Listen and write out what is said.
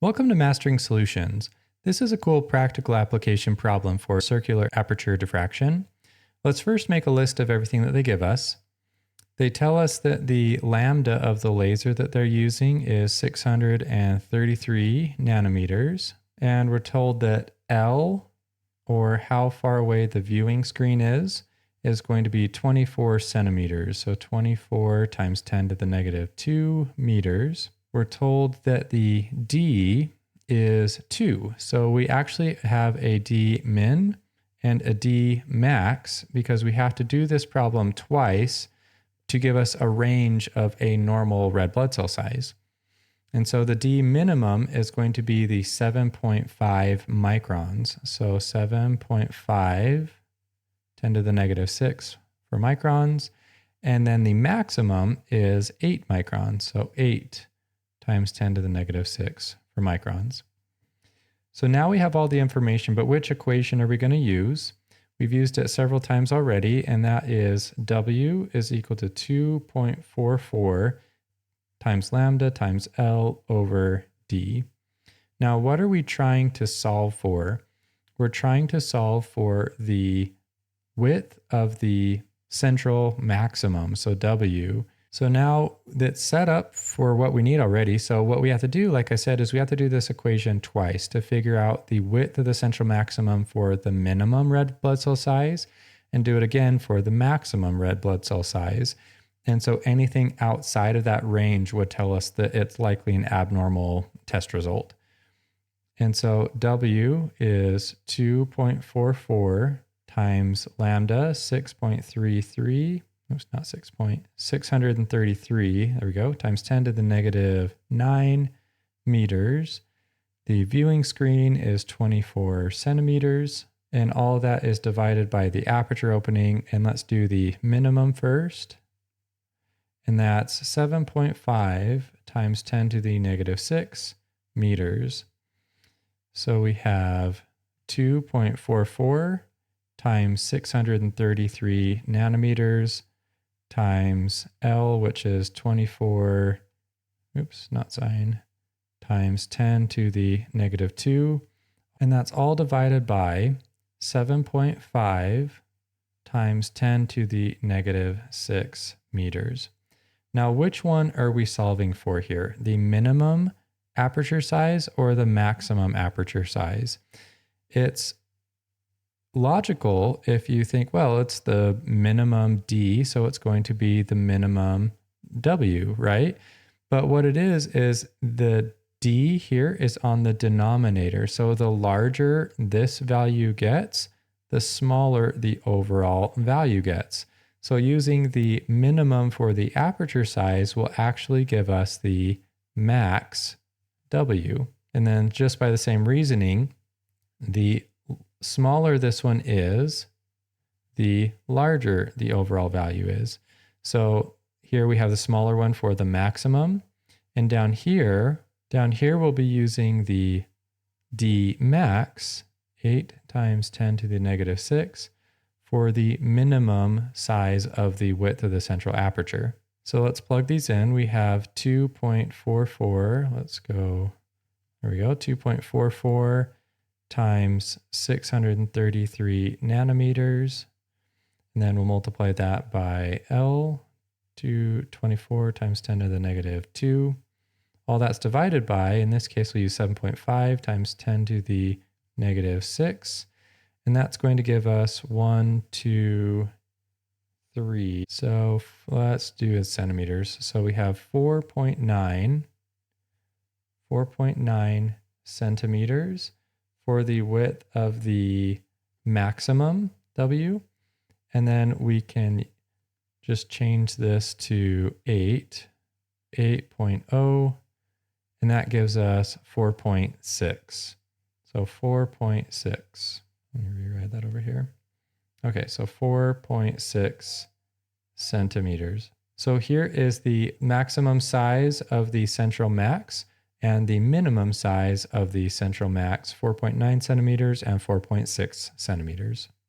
Welcome to Mastering Solutions. This is a cool practical application problem for circular aperture diffraction. Let's first make a list of everything that they give us. They tell us that the lambda of the laser that they're using is 633 nanometers, and we're told that L, or how far away the viewing screen is going to be 24 centimeters, so 24 times 10 to the negative 2 meters. We're told that the D is 2. So we actually have a D min and a D max because we have to do this problem twice to give us a range of a normal red blood cell size. And so the D minimum is going to be the 7.5 microns. So 7.5, 10 to the negative 6 for microns. And then the maximum is 8 microns. So 8 times 10 to the negative 6 for microns. So now we have all the information, but which equation are we going to use? We've used it several times already, and that is W is equal to 2.44 times lambda times L over D. Now, what are we trying to solve for? We're trying to solve for the width of the central maximum, so W. So now that's set up for what we need already. So what we have to do, like I said, is we have to do this equation twice to figure out the width of the central maximum for the minimum red blood cell size and do it again for the maximum red blood cell size. And so anything outside of that range would tell us that it's likely an abnormal test result. And so W is 2.44 times lambda 6.33. Oops, not 633, there we go, times 10 to the negative 9 meters. The viewing screen is 24 centimeters, and all of that is divided by the aperture opening. And let's do the minimum first. And that's 7.5 times 10 to the negative 6 meters. So we have 2.44 times 633 nanometers times L, which is 24, oops, not sign, times 10 to the negative 2. And that's all divided by 7.5 times 10 to the negative 6 meters. Now, which one are we solving for here? The minimum aperture size or the maximum aperture size? It's logical if you think, well, it's the minimum D, so it's going to be the minimum W, right? But what it is the D here is on the denominator. So the larger this value gets, the smaller the overall value gets. So using the minimum for the aperture size will actually give us the max W. And then just by the same reasoning, the smaller this one is, the larger the overall value is. So here we have the smaller one for the maximum. And down here we'll be using the D max, 8 times 10 to the negative 6, for the minimum size of the width of the central aperture. So let's plug these in. We have 2.44, let's go, there we go, 2.44 times 633 nanometers. And then we'll multiply that by L, to 24 times 10 to the negative 2. All that's divided by, in this case, we'll use 7.5 times 10 to the negative 6. And that's going to give us 1, 2, 3. So let's do it centimeters. So we have 4.9 centimeters for the width of the maximum W. And then we can just change this to 8.0, and that gives us 4.6. So 4.6. Let me rewrite that over here. Okay, so 4.6 centimeters. So here is the maximum size of the central max and the minimum size of the central max, 4.9 centimeters and 4.6 centimeters.